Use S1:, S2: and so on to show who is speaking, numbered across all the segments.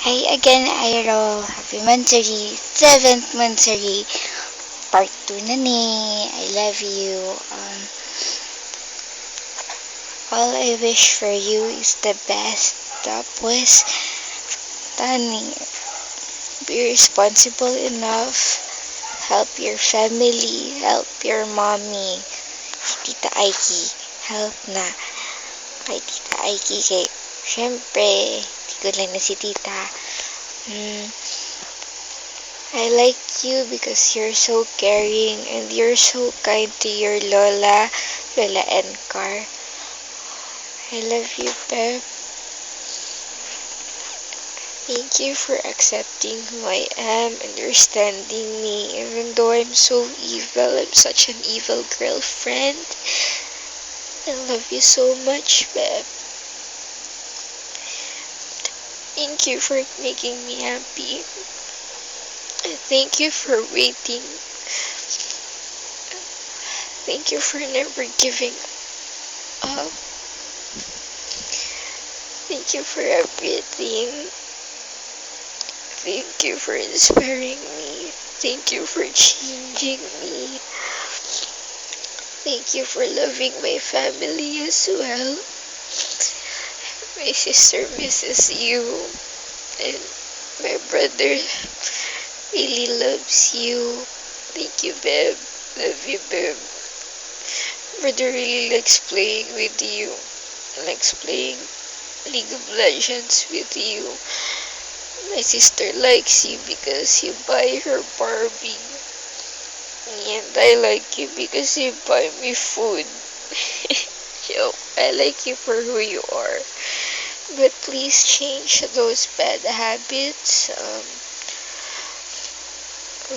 S1: Hi again, Iro. Happy Mansari, 7th Mansari, part 2 na ni. I love you. All I wish for you is the best. Tapos, Tani, be responsible enough. Help your family. Help your mommy. Si Tita Aiki, help na. Kay Tita Aiki, syempre, di ko lang na si Tita. I like you because you're so caring and you're so kind to your Lola Encar. I love you, Beb. Thank you for accepting who I am, understanding me, even though I'm so evil. I'm such an evil girlfriend. I love you so much, Beb. Thank you for making me happy. Thank you for waiting. Thank you for never giving up. Thank you for everything. Thank you for inspiring me. Thank you for changing me. Thank you for loving my family as well. My sister misses you. And my brother really loves you. Thank you, babe. Love you, babe. Brother really likes playing with you. Likes playing League of Legends with you. My sister likes you because you buy her Barbie. And I like you because you buy me food. Yo, I like you for who you are. But please change those bad habits.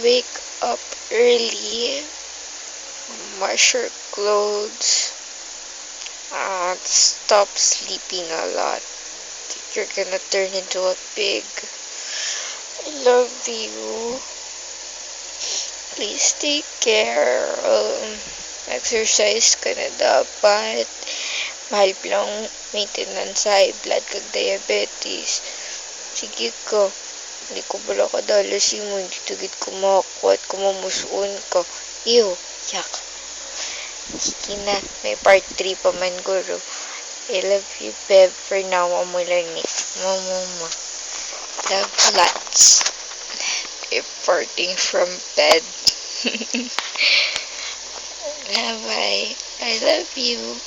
S1: Wake up early. Wash your clothes. Stop sleeping a lot. You're gonna turn into a pig. I love you. Please take care. Exercise ka na dapat. Mahal lang maintenance sa high blood kag diabetes. Sige ka. Hindi ko bala ka dalasin mo. Hindi tagit ko makakuat. Kumamusuon ka. Ew. Yak. Sige na. May part 3 pa man guro. I love you, Beb. For now, mo lang ni. Mama. Love lots. Reporting from bed. Bye-bye. I love you.